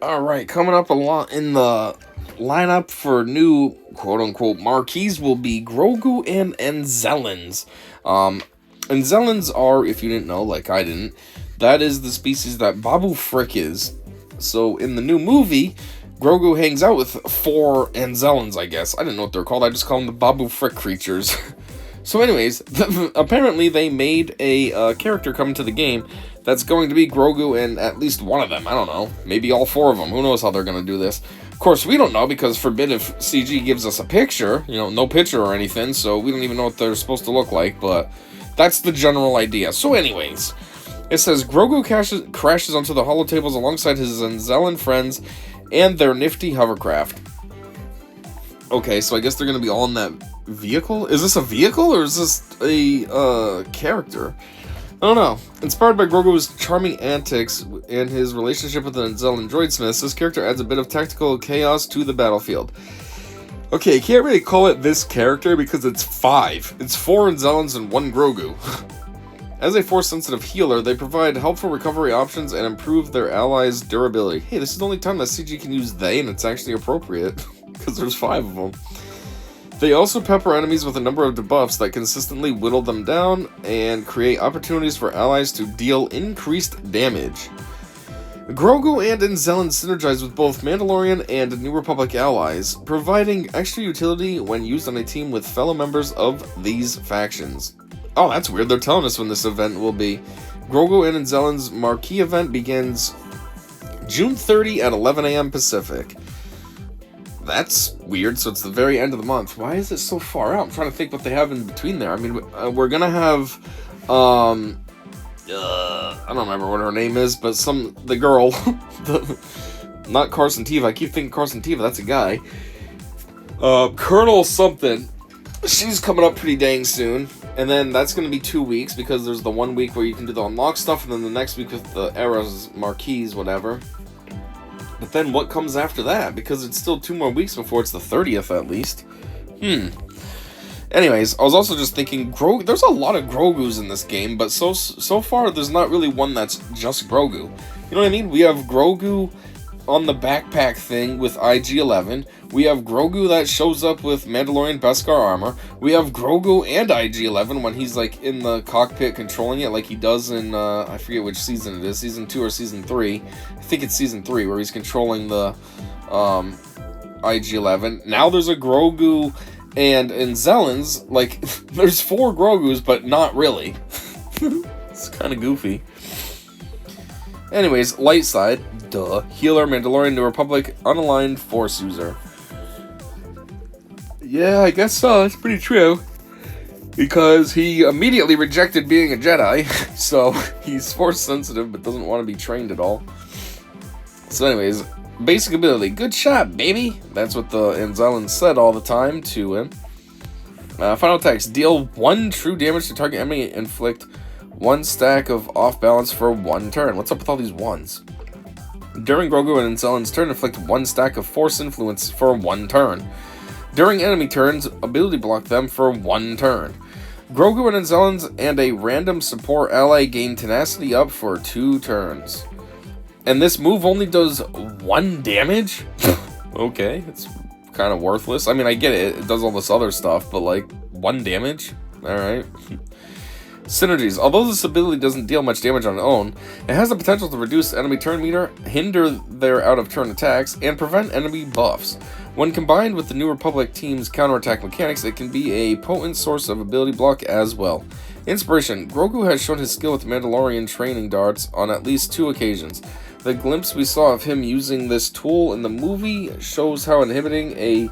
Alright, coming up a lot in the lineup for new quote-unquote marquees will be Grogu and Anzellans. Anzellans are, if you didn't know, like I didn't, that is the species that Babu Frick is. So in the new movie, Grogu hangs out with 4 Anzellans, I guess. I didn't know what they're called, I just call them the Babu Frick creatures. So anyways, apparently they made a character come to the game that's going to be Grogu and at least one of them. I don't know. Maybe all 4 of them. Who knows how they're going to do this. Of course, we don't know because forbid if CG gives us a picture. You know, no picture or anything, so we don't even know what they're supposed to look like. But that's the general idea. So anyways, it says Grogu crashes onto the holotables alongside his Anzellan friends and their nifty hovercraft. Okay, so I guess they're going to be all in that vehicle? Is this a vehicle or is this a character? I don't know. Inspired by Grogu's charming antics and his relationship with the Anzellan droidsmiths, this character adds a bit of tactical chaos to the battlefield. Okay, can't really call it this character because it's 5. It's 4 Anzellans and 1 Grogu. As a Force-sensitive healer, they provide helpful recovery options and improve their allies' durability. Hey, this is the only time that CG can use they, and it's actually appropriate, because there's 5 of them. They also pepper enemies with a number of debuffs that consistently whittle them down and create opportunities for allies to deal increased damage. Grogu and Anzellan synergize with both Mandalorian and New Republic allies, providing extra utility when used on a team with fellow members of these factions. Oh, that's weird. They're telling us when this event will be. Grogu and Anzellan's Marquee event begins June 30 at 11 a.m. Pacific. That's weird, so it's the very end of the month. Why is it so far out? I'm trying to think what they have in between there. I mean, we're gonna have, I don't remember what her name is, but the girl, not Carson Teva, I keep thinking Carson Teva, that's a guy. Colonel something, she's coming up pretty dang soon, and then that's gonna be 2 weeks, because there's the 1 week where you can do the unlock stuff, and then the next week with the eras, marquees, whatever. But then what comes after that? Because it's still 2 more weeks before it's the 30th at least. Anyways, I was also just thinking, there's a lot of Grogus in this game, but so far there's not really one that's just Grogu. You know what I mean? We have Grogu on the backpack thing with IG-11. We have Grogu that shows up with Mandalorian Beskar armor. We have Grogu and IG-11 when he's like in the cockpit controlling it like he does in, I forget which season it is, season 2 or season 3. I think it's season 3 where he's controlling the IG-11. Now there's a Grogu and Anzellans. Like, there's 4 Grogus, but not really. It's kind of goofy. Anyways, light side, duh. Healer, Mandalorian, New Republic, unaligned Force user. Yeah, I guess so. It's pretty true. Because he immediately rejected being a Jedi. So, he's Force sensitive, but doesn't want to be trained at all. So anyways, basic ability. Good shot, baby! That's what the Anzellan said all the time to him. Final text. Deal 1 true damage to target enemy, inflict 1 stack of off balance for 1 turn. What's up with all these ones? During Grogu and Anzellan's turn, inflict 1 stack of Force influence for 1 turn. During enemy turns, ability block them for 1 turn. Grogu and Anzellans and a random support ally gain tenacity up for 2 turns. And this move only does 1 damage? Okay, it's kind of worthless. I mean, I get it. It does all this other stuff, but like, 1 damage? Alright. Synergies. Although this ability doesn't deal much damage on its own, it has the potential to reduce enemy turn meter, hinder their out-of-turn attacks, and prevent enemy buffs. When combined with the New Republic team's counterattack mechanics, it can be a potent source of ability block as well. Inspiration. Grogu has shown his skill with Mandalorian training darts on at least 2 occasions. The glimpse we saw of him using this tool in the movie shows how inhibiting a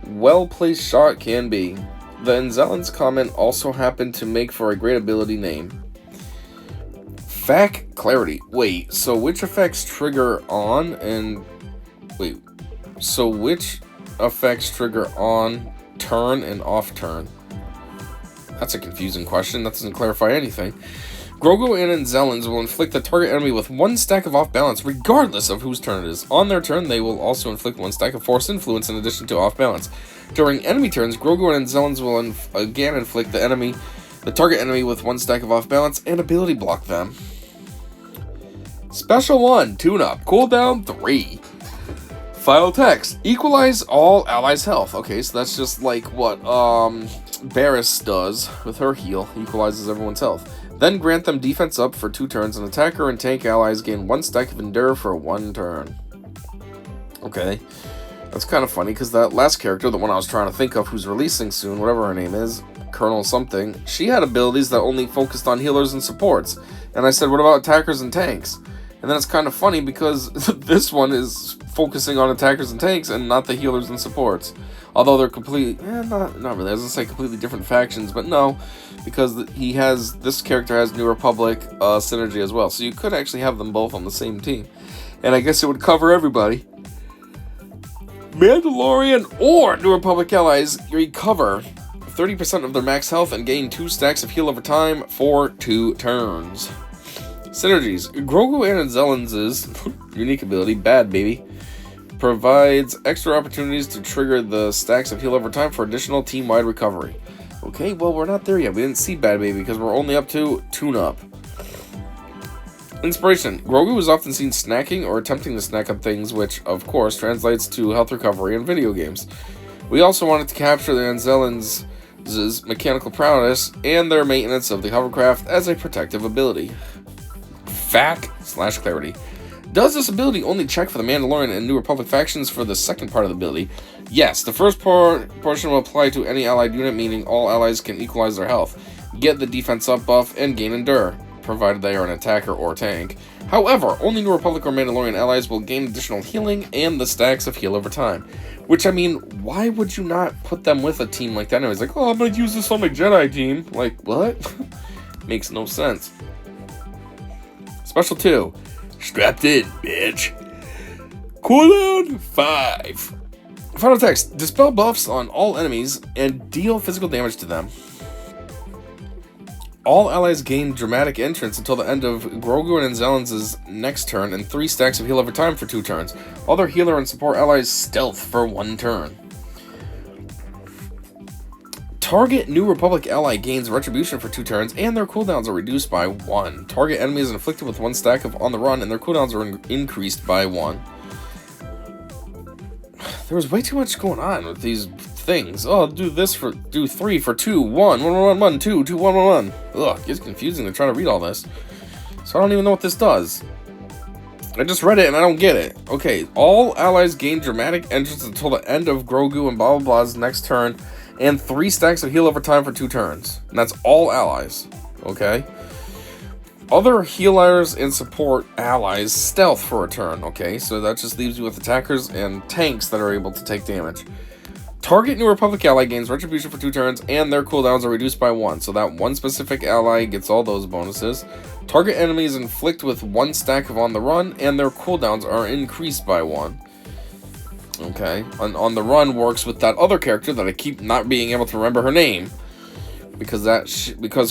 well-placed shot can be. The Anzellan's comment also happened to make for a great ability name. Fac Clarity. Wait, so which effects trigger on and... Wait, so which effects trigger on, turn, and off turn? That's a confusing question. That doesn't clarify anything. Grogu and Anzellans will inflict the target enemy with 1 stack of off balance, regardless of whose turn it is. On their turn, they will also inflict 1 stack of Force influence in addition to off balance. During enemy turns, Grogu and Anzellans will again inflict the target enemy with 1 stack of off balance and ability block them. Special 1, tune-up, cooldown 3. Final text. Equalize all allies' health. Okay, so that's just like what Barris does with her heal. Equalizes everyone's health. Then grant them defense up for 2 turns, and attacker and tank allies gain 1 stack of endure for 1 turn. Okay. That's kind of funny, because that last character, the one I was trying to think of who's releasing soon, whatever her name is, Colonel something, she had abilities that only focused on healers and supports. And I said, what about attackers and tanks? And then it's kind of funny, because this one is focusing on attackers and tanks and not the healers and supports. Although they're completely, not really, I was going to say completely different factions, but no, because this character has New Republic synergy as well. So you could actually have them both on the same team. And I guess it would cover everybody. Mandalorian or New Republic allies recover 30% of their max health and gain 2 stacks of heal over time for 2 turns. Synergies. Grogu and Anzellans' unique ability, Bad Baby, provides extra opportunities to trigger the stacks of heal over time for additional team-wide recovery. Okay, well, we're not there yet. We didn't see Bad Baby because we're only up to Tune-Up. Inspiration. Grogu is often seen snacking or attempting to snack on things, which, of course, translates to health recovery in video games. We also wanted to capture the Anzellans' mechanical prowess and their maintenance of the hovercraft as a protective ability. Fact/clarity. Does this ability only check for the Mandalorian and New Republic factions for the second part of the ability? Yes, the first portion will apply to any allied unit, meaning all allies can equalize their health, get the defense up buff, and gain endure, provided they are an attacker or tank. However, only New Republic or Mandalorian allies will gain additional healing and the stacks of heal over time. Which, I mean, why would you not put them with a team like that? Anyways, like, oh, I'm gonna use this on my Jedi team. Like, what? Makes no sense. Special 2. Strapped in, bitch. Cooldown 5. Final text. Dispel buffs on all enemies and deal physical damage to them. All allies gain dramatic entrance until the end of Grogu and Anzellans' next turn and 3 stacks of heal over time for 2 turns. Other healer and support allies stealth for 1 turn. Target New Republic ally gains retribution for 2 turns and their cooldowns are reduced by 1. Target enemy is inflicted with 1 stack of on the run and their cooldowns are increased by 1. There was way too much going on with these things. Oh, do 3 for 2, 1, 1, 1, 1, 2, 2, 1, 1, 1. Ugh, it's confusing to try to read all this. So I don't even know what this does. I just read it and I don't get it. Okay, all allies gain dramatic entrance until the end of Grogu and blah blah blah's next turn, and 3 stacks of heal over time for 2 turns. And that's all allies. Okay. Other healers and support allies stealth for a turn. Okay, so that just leaves you with attackers and tanks that are able to take damage. Target New Republic ally gains retribution for 2 turns, and their cooldowns are reduced by 1. So that one specific ally gets all those bonuses. Target enemies inflict with 1 stack of on the run, and their cooldowns are increased by 1. Okay, on the run works with that other character that I keep not being able to remember her name, because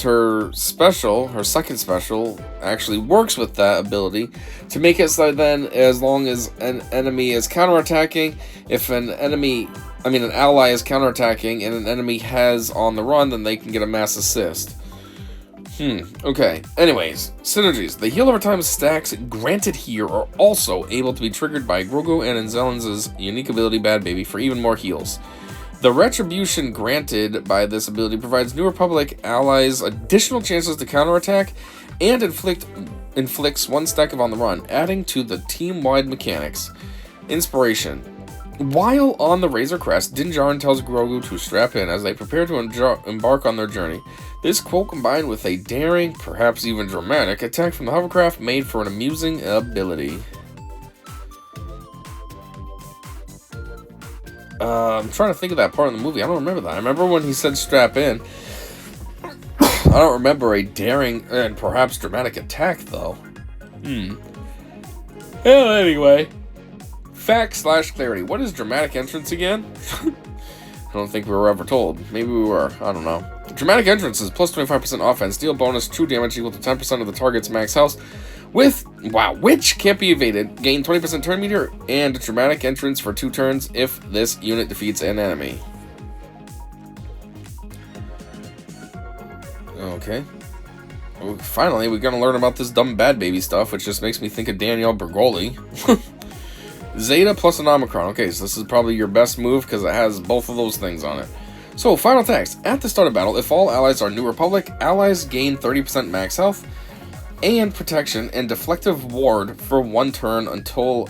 her second special actually works with that ability to make it so then as long as an enemy is counterattacking, if an ally is counterattacking and an enemy has on the run, then they can get a mass assist. Okay. Anyways, synergies. The heal over time stacks granted here are also able to be triggered by Grogu and Anzellans' unique ability Bad Baby for even more heals. The retribution granted by this ability provides New Republic allies additional chances to counterattack and inflicts 1 stack of on the run, adding to the team-wide mechanics. Inspiration. While on the Razor Crest, Din Djarin tells Grogu to strap in as they prepare to embark on their journey. This quote combined with a daring, perhaps even dramatic, attack from the hovercraft made for an amusing ability. I'm trying to think of that part in the movie. I don't remember that. I remember when he said strap in. I don't remember a daring and perhaps dramatic attack, though. Well, anyway. Fact/clarity. What is dramatic entrance again? I don't think we were ever told. Maybe we were. I don't know. Dramatic entrance is plus 25% offense, deal bonus, true damage equal to 10% of the target's max health, which can't be evaded, gain 20% turn meter, and dramatic entrance for 2 turns if this unit defeats an enemy. Okay. Well, finally, we're gonna learn about this dumb Bad Baby stuff, which just makes me think of Danielle Bergoli. Zeta plus an Omicron. Okay, so this is probably your best move because it has both of those things on it. So, final text. At the start of battle, if all allies are New Republic, allies gain 30% max health and protection and deflective ward for 1 turn until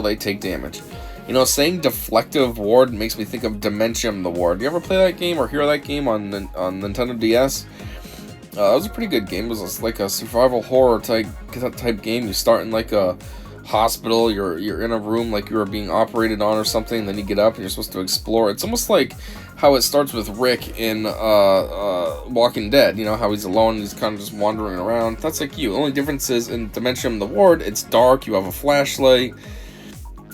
they take damage. You know, saying deflective ward makes me think of Dementium the Ward. You ever play that game or hear that game on Nintendo DS? That was a pretty good game. It was like a survival horror type game. You start in like a hospital. You're in a room like you were being operated on or something. And then you get up and you're supposed to explore. It's almost like how it starts with Rick in Walking Dead. You know, how he's alone and he's kind of just wandering around. That's like you. The only difference is in Dementium the Ward, it's dark. You have a flashlight.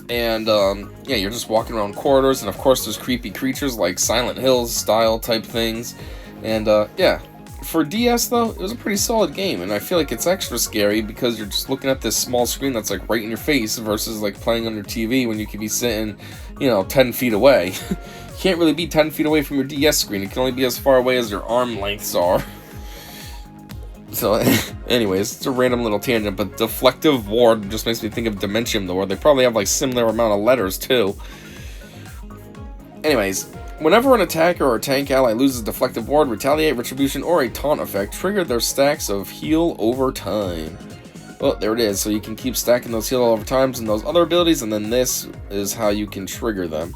And, yeah, you're just walking around corridors. And, of course, there's creepy creatures like Silent Hills style type things. And, yeah. For DS, though, it was a pretty solid game, and I feel like it's extra scary because you're just looking at this small screen that's, like, right in your face versus, like, playing on your TV when you could be sitting, you know, 10 feet away. You can't really be 10 feet away from your DS screen. You can only be as far away as your arm lengths are. So, anyways, it's a random little tangent, but deflective ward just makes me think of Dementium the Ward. They probably have, like, similar amount of letters, too. Anyways, whenever an attacker or tank ally loses deflective ward, retaliate, retribution, or a taunt effect, trigger their stacks of heal over time. Well, there it is. So you can keep stacking those heal over times and those other abilities, and then this is how you can trigger them.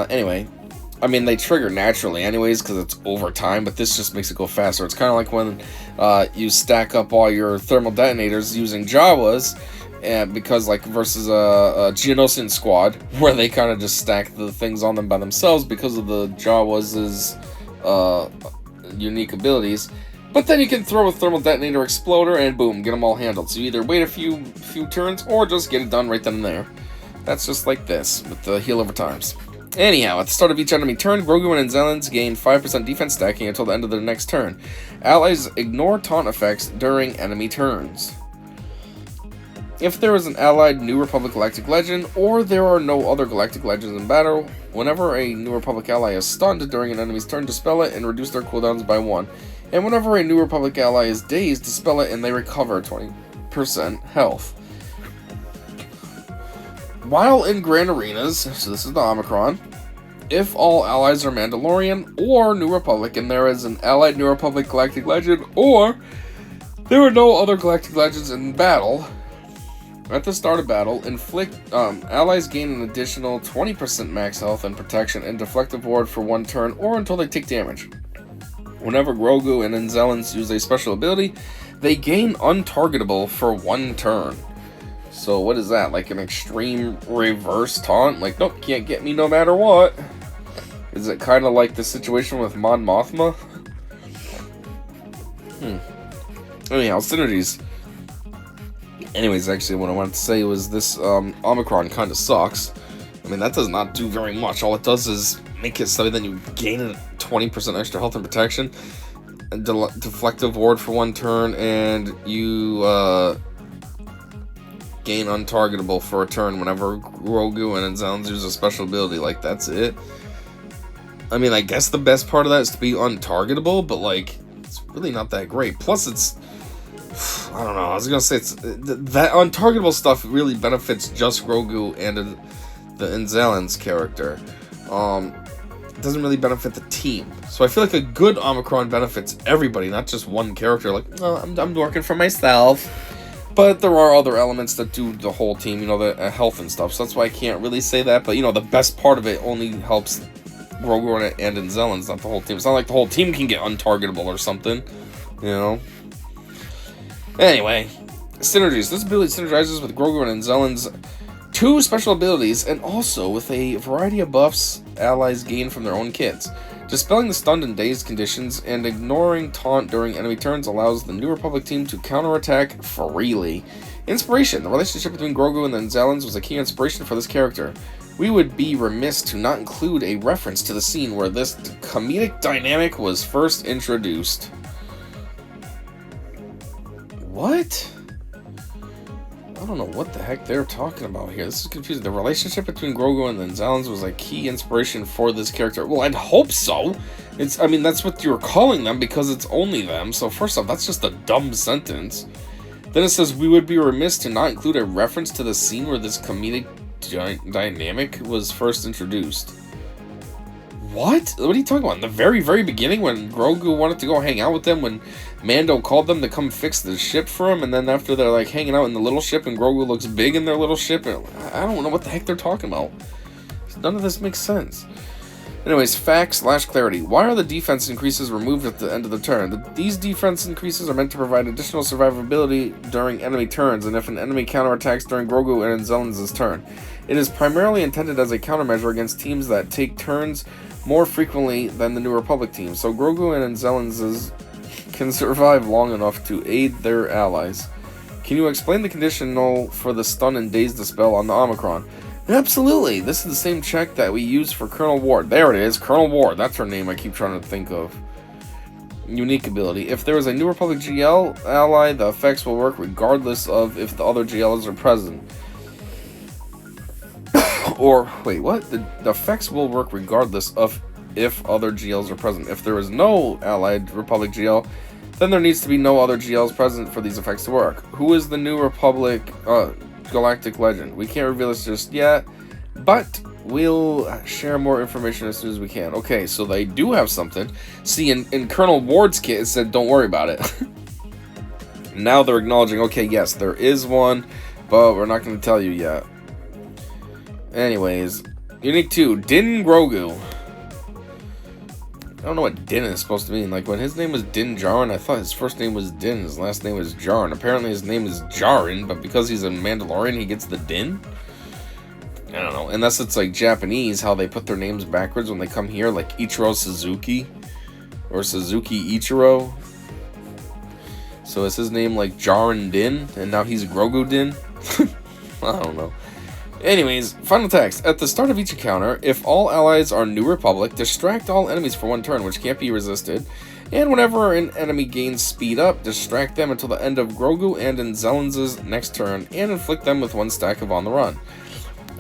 Anyway, I mean, they trigger naturally anyways because it's over time, but this just makes it go faster. It's kind of like when you stack up all your thermal detonators using Jawas, and because like versus a Geonosian squad where they kind of just stack the things on them by themselves because of the Jawas' unique abilities. But then you can throw a thermal detonator exploder and boom, get them all handled. So you either wait a few turns or just get it done right then and there. That's just like this with the heal over times. Anyhow, at the start of each enemy turn, Grogu and Anzellans gain 5% defense stacking until the end of their next turn. Allies ignore taunt effects during enemy turns. If there is an allied New Republic Galactic Legend, or there are no other Galactic Legends in battle, whenever a New Republic ally is stunned during an enemy's turn, dispel it and reduce their cooldowns by 1. And whenever a New Republic ally is dazed, dispel it and they recover 20% health. While in Grand Arenas, so this is the Omicron, if all allies are Mandalorian or New Republic, and there is an allied New Republic Galactic Legend, or there are no other Galactic Legends in battle, at the start of battle, allies gain an additional 20% max health and protection and deflective ward for 1 turn or until they take damage. Whenever Grogu and Anzellans use a special ability, they gain untargetable for 1 turn. So what is that, like an extreme reverse taunt? Like, nope, can't get me no matter what. Is it kind of like the situation with Mon Mothma? Anyhow, synergies. Anyways, actually, what I wanted to say was this Omicron kind of sucks. I mean, that does not do very much. All it does is make it so that you gain a 20% extra health and protection, and deflective ward for 1 turn, and you gain untargetable for a turn whenever Grogu and Anzellans use a special ability. Like, that's it. I mean, I guess the best part of that is to be untargetable, but, like, it's really not that great. Plus, it's... I don't know, I was gonna say, that untargetable stuff really benefits just Grogu and the Anzellans character. It doesn't really benefit the team. So I feel like a good Omicron benefits everybody, not just one character. Like, oh, I'm working for myself. But there are other elements that do the whole team, you know, the health and stuff. So that's why I can't really say that. But, you know, the best part of it only helps Grogu and Anzellans, not the whole team. It's not like the whole team can get untargetable or something, you know. Anyway, synergies. This ability synergizes with Grogu and Anzellans' 2 special abilities, and also with a variety of buffs allies gain from their own kits. Dispelling the stunned and dazed conditions and ignoring taunt during enemy turns allows the New Republic team to counterattack freely. Inspiration. The relationship between Grogu and the Anzellans was a key inspiration for this character. We would be remiss to not include a reference to the scene where this comedic dynamic was first introduced. What? I don't know what the heck they're talking about here. This is confusing. The relationship between Grogu and the Anzellans was a key inspiration for this character. Well, I'd hope so. I mean, that's what you're calling them because it's only them. So first off, that's just a dumb sentence. Then it says, we would be remiss to not include a reference to the scene where this comedic dynamic was first introduced. What? What are you talking about? In the very, very beginning, when Grogu wanted to go hang out with them, when Mando called them to come fix the ship for him, and then after they're like hanging out in the little ship, and Grogu looks big in their little ship, and I don't know what the heck they're talking about. None of this makes sense. Anyways, facts/clarity. Why are the defense increases removed at the end of the turn? These defense increases are meant to provide additional survivability during enemy turns, and if an enemy counterattacks during Grogu and Anzellans' turn. It is primarily intended as a countermeasure against teams that take turns more frequently than the New Republic teams, so Grogu and Anzellans can survive long enough to aid their allies. Can you explain the conditional for the stun and daze dispel on the Omicron? Absolutely. This is the same check that we use for Colonel Ward. There it is, Colonel Ward. That's her name I keep trying to think of. Unique ability. If there is a New Republic GL ally, the effects will work regardless of if the other GLs are present. Or, wait, what? The effects will work regardless of if other GLs are present. If there is no allied Republic GL, then there needs to be no other GLs present for these effects to work. Who is the New Republic Galactic Legend? We can't reveal this just yet, but we'll share more information as soon as we can. Okay, so they do have something. See, in Colonel Ward's kit, it said, don't worry about it. Now they're acknowledging, okay, yes, there is one, but we're not going to tell you yet. Anyways, Unique 2, Din Grogu. I don't know what Din is supposed to mean. Like, when his name was Din Djarin, I thought his first name was Din, his last name was Djarin. Apparently his name is Djarin, but because he's a Mandalorian, he gets the Din? I don't know. Unless it's like Japanese, how they put their names backwards when they come here, like Ichiro Suzuki, or Suzuki Ichiro. So is his name like Djarin Din, and now he's Grogu Din? I don't know. Anyways, final text. At the start of each encounter, if all allies are New Republic, distract all enemies for one turn, which can't be resisted. And whenever an enemy gains speed up, distract them until the end of Grogu and Anzellans' next turn, and inflict them with one stack of On the Run.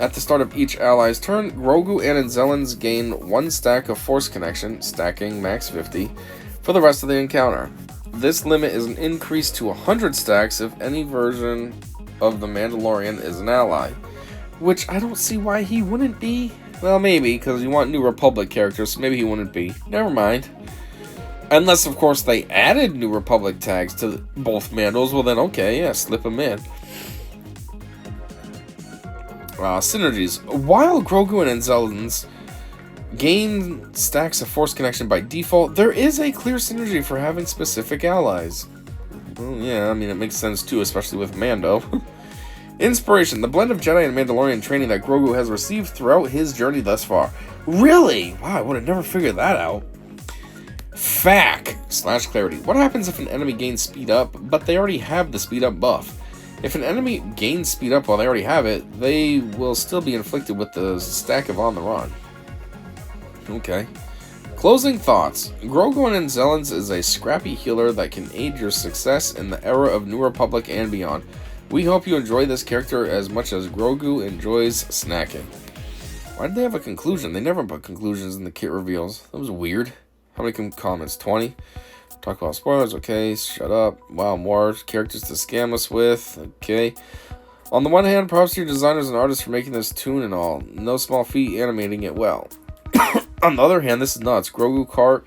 At the start of each ally's turn, Grogu and Anzellans gain one stack of Force Connection, stacking max 50, for the rest of the encounter. This limit is an increase to 100 stacks if any version of the Mandalorian is an ally. Which I don't see why he wouldn't be. Well, maybe, because you want New Republic characters, so maybe he wouldn't be. Never mind. Unless, of course, they added New Republic tags to both Mandos, well then, okay, yeah, slip them in. Synergies. While Grogu and Anzellans gain stacks of Force Connection by default, there is a clear synergy for having specific allies. Well, yeah, I mean, it makes sense too, especially with Mando. Inspiration. The blend of Jedi and Mandalorian training that Grogu has received throughout his journey thus far. Really? Wow, I would have never figured that out. Fact/clarity. What happens if an enemy gains speed up, but they already have the speed up buff? If an enemy gains speed up while they already have it, they will still be inflicted with the stack of On the Run. Okay. Closing thoughts. Grogu and Anzellans is a scrappy healer that can aid your success in the era of New Republic and beyond. We hope you enjoy this character as much as Grogu enjoys snacking. Why did they have a conclusion? They never put conclusions in the kit reveals. That was weird. How many comments? 20? Talk about spoilers. Okay, shut up. Wow, more characters to scam us with. Okay. On the one hand, props to your designers and artists for making this tune and all. No small feat animating it well. On the other hand, this is nuts. Grogu Kart,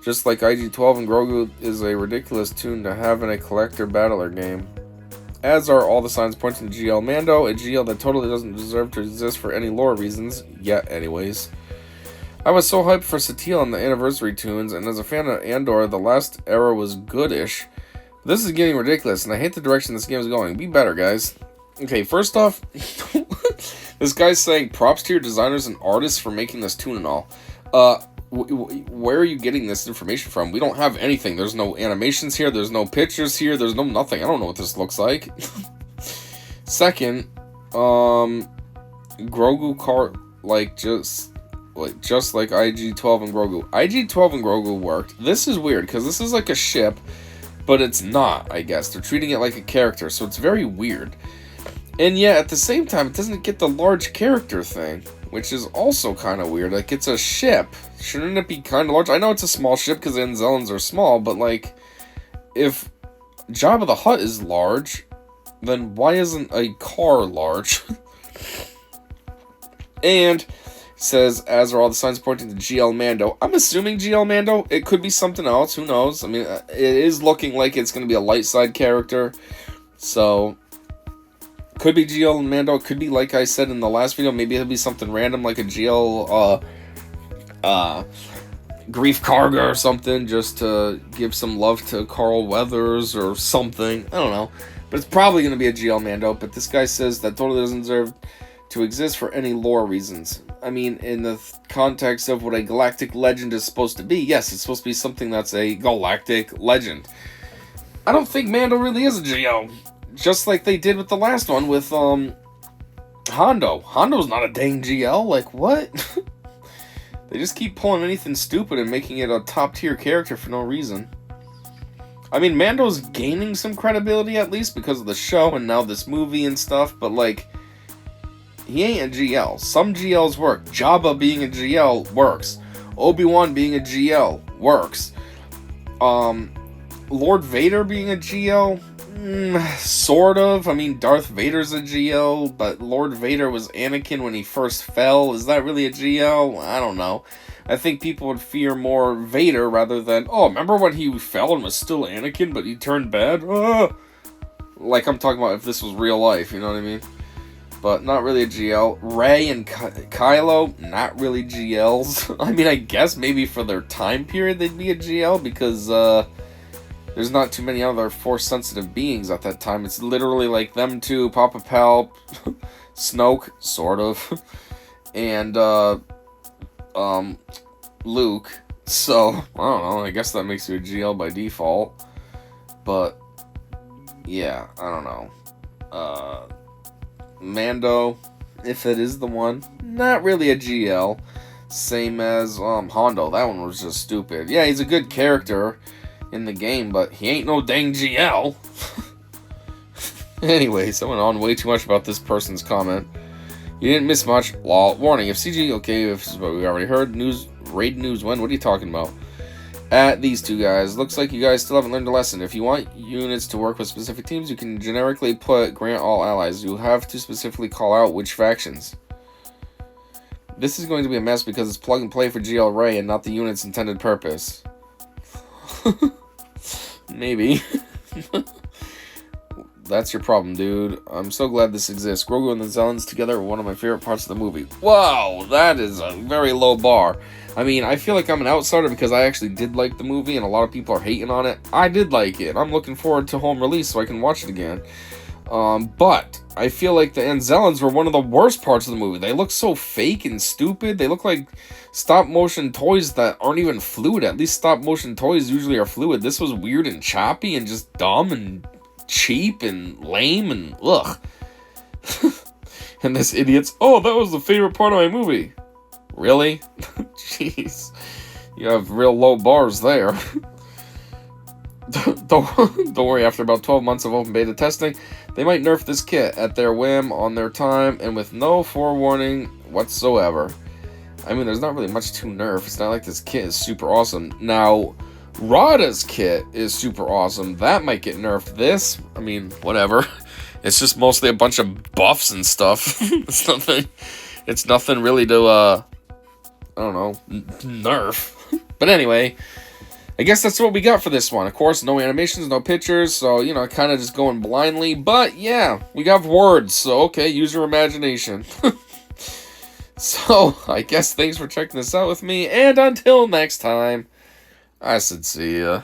just like IG-12 and Grogu, is a ridiculous tune to have in a collector battler game. As are all the signs pointing to GL Mando, a GL that totally doesn't deserve to exist for any lore reasons, yet anyways. I was so hyped for Satele on the anniversary tunes, and as a fan of Andor, the last era was goodish. This is getting ridiculous, and I hate the direction this game is going. Be better, guys. Okay, first off, this guy's saying props to your designers and artists for making this tune and all. Where are you getting this information from? We don't have anything. There's no animations here. There's no pictures here. There's no nothing. I don't know what this looks like. Second, Grogu Kart, just like IG-12 and Grogu. IG-12 and Grogu worked. This is weird, because this is like a ship, but it's not, I guess. They're treating it like a character, so it's very weird. And yet, at the same time, it doesn't get the large character thing, which is also kind of weird. Like, it's a ship. Shouldn't it be kind of large? I know it's a small ship because the Anzellans are small, but, like, if Jabba the Hutt is large, then why isn't a car large? And says, as are all the signs pointing to GL Mando. I'm assuming GL Mando. It could be something else. Who knows? I mean, it is looking like it's going to be a light side character. So, could be GL Mando. Could be, like I said in the last video, maybe it'll be something random like a GL Grief Karga or something, just to give some love to Carl Weathers or something. I don't know. But it's probably going to be a GL Mando. But this guy says that totally doesn't deserve to exist for any lore reasons. I mean, in the context of what a galactic legend is supposed to be, yes, it's supposed to be something that's a galactic legend. I don't think Mando really is a GL. Just like they did with the last one with, Hondo. Hondo's not a dang GL, like, what? They just keep pulling anything stupid and making it a top-tier character for no reason. I mean, Mando's gaining some credibility, at least, because of the show and now this movie and stuff, but, like, he ain't a GL. Some GLs work. Jabba being a GL works. Obi-Wan being a GL works. Lord Vader being a GL? Sort of. I mean, Darth Vader's a GL, but Lord Vader was Anakin when he first fell. Is that really a GL? I don't know. I think people would fear more Vader rather than, oh, remember when he fell and was still Anakin, but he turned bad? Like I'm talking about if this was real life, you know what I mean? But not really a GL. Rey and Kylo, not really GLs. I mean, I guess maybe for their time period they'd be a GL, because there's not too many other Force-sensitive beings at that time. It's literally like them two, Papa Palp, Snoke, sort of, and Luke. So, I don't know, I guess that makes you a GL by default. But, yeah, I don't know. Mando, if it is the one, not really a GL. Same as Hondo. That one was just stupid. Yeah, he's a good character in the game, but he ain't no dang GL. Anyways, I went on way too much about this person's comment. You didn't miss much. Lol. Warning, if CG, okay, if this is what we already heard. News, raid news when? What are you talking about? At these two guys. Looks like you guys still haven't learned a lesson. If you want units to work with specific teams, you can generically put grant all allies. You have to specifically call out which factions. This is going to be a mess because it's plug and play for GL Rey and not the unit's intended purpose. Maybe. That's your problem, dude. I'm so glad this exists. Grogu and Anzellans together are one of my favorite parts of the movie. Wow, that is a very low bar. I mean, I feel like I'm an outsider because I actually did like the movie and a lot of people are hating on it. I did like it. I'm looking forward to home release so I can watch it again. But I feel like the Anzellans were one of the worst parts of the movie. They look so fake and stupid. They look like stop-motion toys that aren't even fluid. At least stop-motion toys usually are fluid. This was weird and choppy and just dumb and cheap and lame and ugh. And this idiot's, oh, that was the favorite part of my movie. Really? Jeez. You have real low bars there. Don't worry, after about 12 months of open beta testing, they might nerf this kit at their whim, on their time, and with no forewarning whatsoever. I mean, there's not really much to nerf. It's not like this kit is super awesome. Now, Rada's kit is super awesome. That might get nerfed. This, I mean, whatever. It's just mostly a bunch of buffs and stuff. It's nothing really to, I don't know, nerf. But anyway, I guess that's what we got for this one. Of course, no animations, no pictures, so, you know, kind of just going blindly. But, yeah, we got words, so, okay, use your imagination. So, I guess thanks for checking this out with me, and until next time, I said see ya.